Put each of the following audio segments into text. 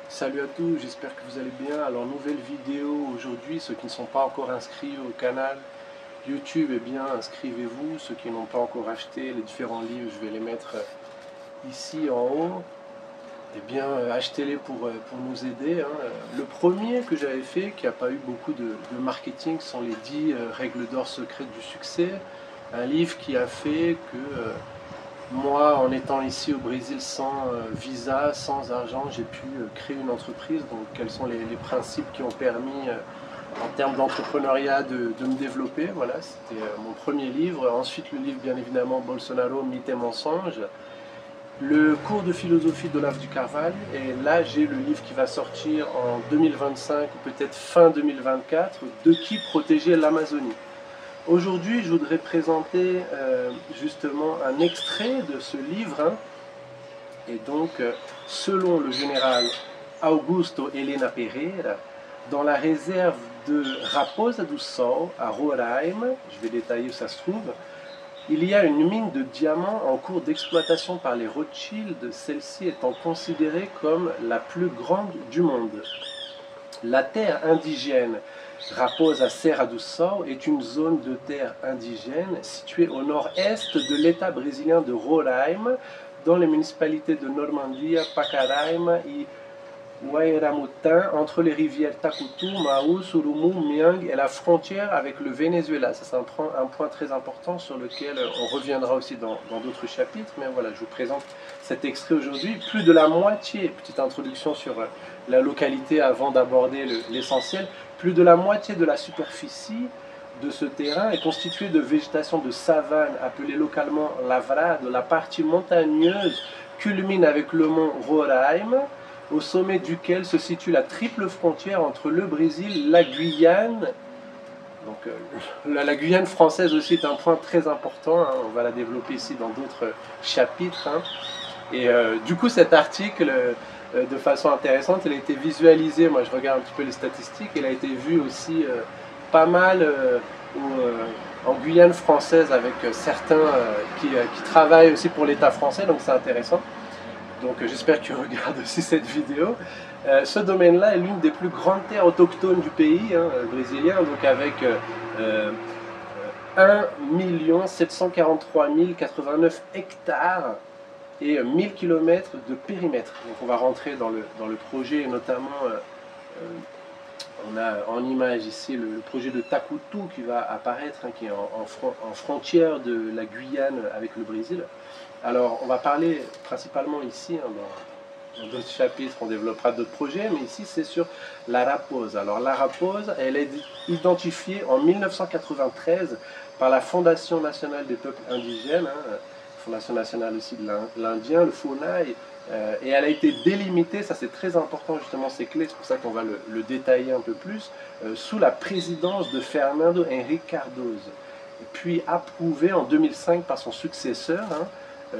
Salut à tous, j'espère que vous allez bien. Alors nouvelle vidéo aujourd'hui, ceux qui ne sont pas encore inscrits au canal YouTube, eh bien inscrivez-vous. Ceux qui n'ont pas encore acheté les différents livres, je vais les mettre ici en haut. Eh bien achetez-les pour nous aider, hein. Le premier que j'avais fait, qui n'a pas eu beaucoup de marketing, sont les 10 règles d'or secrètes du succès. Un livre qui a fait que moi, en étant ici au Brésil sans visa, sans argent, j'ai pu créer une entreprise. Donc, quels sont les principes qui ont permis, en termes d'entrepreneuriat, de me développer. Voilà, c'était mon premier livre. Ensuite, le livre, bien évidemment, Bolsonaro, Mythes et mensonges. Le cours de philosophie d'Olavo de Carvalho. Et là, j'ai le livre qui va sortir en 2025 ou peut-être fin 2024, De qui protéger l'Amazonie. Aujourd'hui, je voudrais présenter justement un extrait de ce livre, hein. Et donc, selon le général Augusto Helena Pereira, dans la réserve de Raposa do Sol, à Roraima, je vais détailler où ça se trouve, il y a une mine de diamants en cours d'exploitation par les Rothschild, celle-ci étant considérée comme la plus grande du monde. La terre indigène Raposa Serra do Sol est une zone de terre indigène située au nord-est de l'État brésilien de Roraima, dans les municipalités de Normandia, Pacaraima et Uairamutan, entre les rivières Tacutu, Mau, Surumu, Miang et la frontière avec le Venezuela. Ça, c'est un point très important sur lequel on reviendra aussi dans d'autres chapitres. Mais voilà, je vous présente cet extrait aujourd'hui. Plus de la moitié, petite introduction sur la localité avant d'aborder l'essentiel, plus de la moitié de la superficie de ce terrain est constituée de végétation de savane, appelée localement lavrade. La partie montagneuse culmine avec le mont Roraima, au sommet duquel se situe la triple frontière entre le Brésil, la Guyane. Donc, la Guyane française aussi est un point très important, hein. On va la développer ici dans d'autres chapitres, hein. Et du coup, cet article, de façon intéressante, il a été visualisé. Moi, je regarde un petit peu les statistiques. Il a été vu aussi pas mal en Guyane française avec certains qui travaillent aussi pour l'État français. Donc, c'est intéressant. Donc j'espère que tu regardes aussi cette vidéo. Ce domaine-là est l'une des plus grandes terres autochtones du pays, hein, brésilien, donc avec 1 743 089 hectares et 1000 km de périmètre. Donc on va rentrer dans le projet, notamment on a en image ici le projet de Tacutu qui va apparaître, hein, qui est en frontière de la Guyane avec le Brésil. Alors, on va parler principalement ici, hein, dans d'autres chapitres, on développera d'autres projets, mais ici c'est sur la Raposa. Alors, la Raposa, elle est identifiée en 1993 par la Fondation nationale des peuples indigènes, hein, Fondation nationale aussi de l'Indien, le FUNAI, et elle a été délimitée, ça c'est très important justement, c'est clé, c'est pour ça qu'on va le détailler un peu plus, sous la présidence de Fernando Henrique Cardoso, et puis approuvée en 2005 par son successeur, hein,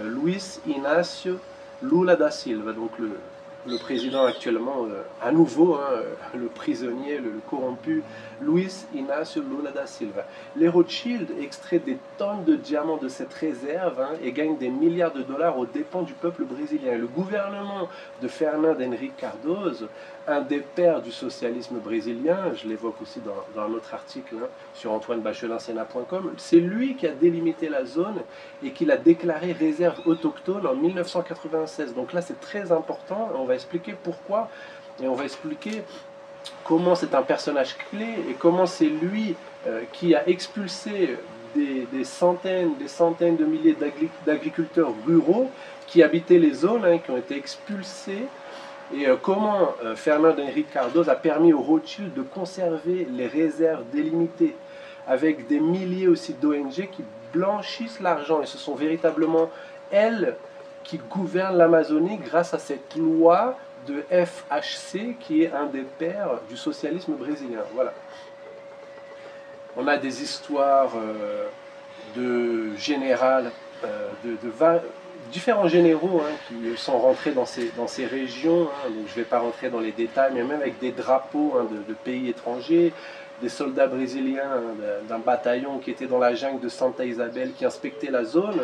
Luiz Inácio Lula da Silva, donc le président actuellement, à nouveau, hein, le prisonnier, le corrompu, Luiz Inácio Lula da Silva. Les Rothschild extraient des tonnes de diamants de cette réserve, hein, et gagnent des milliards de dollars aux dépens du peuple brésilien. Le gouvernement de Fernando Henrique Cardoso, un des pères du socialisme brésilien, je l'évoque aussi dans un autre article, hein, sur antoinebachelinsena.com, c'est lui qui a délimité la zone et qui l'a déclarée réserve autochtone en 1996. Donc là c'est très important, on va expliquer pourquoi et on va expliquer comment c'est un personnage clé et comment c'est lui qui a expulsé des centaines de milliers d'agriculteurs ruraux qui habitaient les zones, hein, qui ont été expulsés. Et comment Fernando Henrique Cardoso a permis aux Rothschild de conserver les réserves délimitées, avec des milliers aussi d'ONG qui blanchissent l'argent. Et ce sont véritablement elles qui gouvernent l'Amazonie grâce à cette loi de FHC qui est un des pères du socialisme brésilien. Voilà. On a des histoires de général, différents généraux, hein, qui sont rentrés dans ces régions, hein, donc je ne vais pas rentrer dans les détails, mais même avec des drapeaux, hein, de pays étrangers. des soldats brésiliens d'un bataillon qui était dans la jungle de Santa Isabel qui inspectait la zone.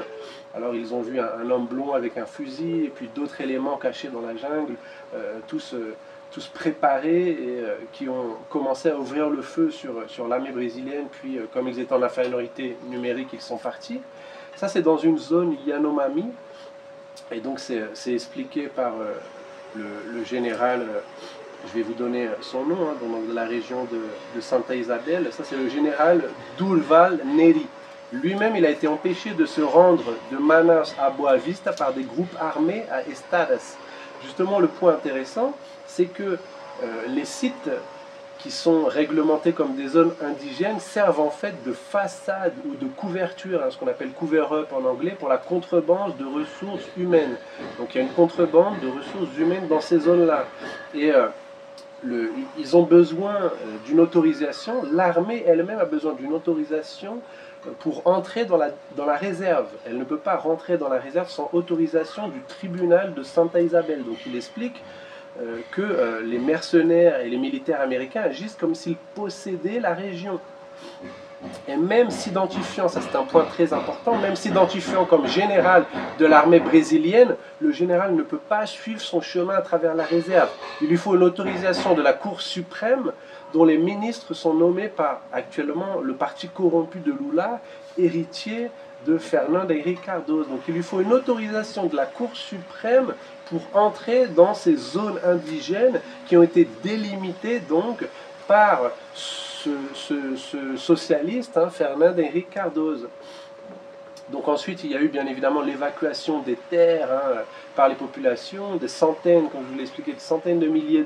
Alors ils ont vu un homme blond avec un fusil et puis d'autres éléments cachés dans la jungle, tous préparés et qui ont commencé à ouvrir le feu sur l'armée brésilienne. Puis comme ils étaient en infériorité numérique, ils sont partis. Ça c'est dans une zone Yanomami et donc c'est expliqué par le général, je vais vous donner son nom, hein, dans la région de Santa Isabel. Ça c'est le général Durval Neri. Lui-même, il a été empêché de se rendre de Manaus à Boa Vista par des groupes armés à Estadas. Justement, le point intéressant, c'est que les sites qui sont réglementés comme des zones indigènes servent en fait de façade ou de couverture, hein, ce qu'on appelle cover-up en anglais, pour la contrebande de ressources humaines. Donc il y a une contrebande de ressources humaines dans ces zones-là. Et ils ont besoin d'une autorisation, l'armée elle-même a besoin d'une autorisation pour entrer dans la réserve. Elle ne peut pas rentrer dans la réserve sans autorisation du tribunal de Santa Isabel. Donc il explique que les mercenaires et les militaires américains agissent comme s'ils possédaient la région. Et même s'identifiant, ça c'est un point très important, même s'identifiant comme général de l'armée brésilienne, le général ne peut pas suivre son chemin à travers la réserve. Il lui faut une autorisation de la Cour suprême dont les ministres sont nommés par actuellement le parti corrompu de Lula, héritier de Fernando Henrique Cardoso. Donc il lui faut une autorisation de la Cour suprême pour entrer dans ces zones indigènes qui ont été délimitées donc par ce socialiste, hein, Fernando Henrique Cardoso. Donc ensuite, il y a eu bien évidemment l'évacuation des terres, hein, par les populations, des centaines, comme je vous l'ai expliqué, des centaines de milliers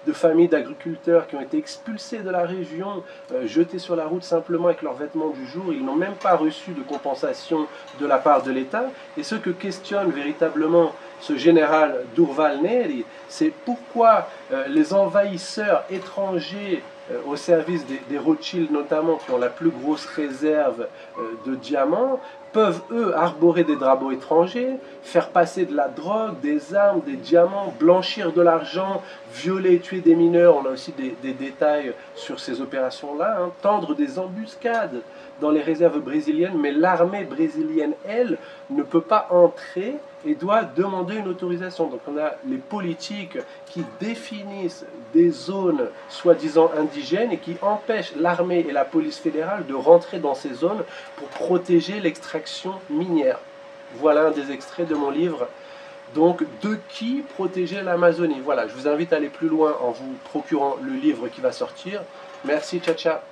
de familles d'agriculteurs qui ont été expulsés de la région, jetés sur la route simplement avec leurs vêtements du jour. Ils n'ont même pas reçu de compensation de la part de l'État. Et ce que questionne véritablement ce général Durval Neri, c'est pourquoi les envahisseurs étrangers au service des Rothschild notamment, qui ont la plus grosse réserve de diamants, peuvent eux arborer des drapeaux étrangers, faire passer de la drogue, des armes, des diamants, blanchir de l'argent, violer et tuer des mineurs. On a aussi des détails sur ces opérations-là, hein, tendre des embuscades dans les réserves brésiliennes, mais l'armée brésilienne, elle, ne peut pas entrer et doit demander une autorisation. Donc on a les politiques qui définissent des zones soi-disant indigènes et qui empêchent l'armée et la police fédérale de rentrer dans ces zones pour protéger l'extraction minière. Voilà un des extraits de mon livre. Donc, de qui protéger l'Amazonie? Voilà, je vous invite à aller plus loin en vous procurant le livre qui va sortir. Merci, ciao, ciao.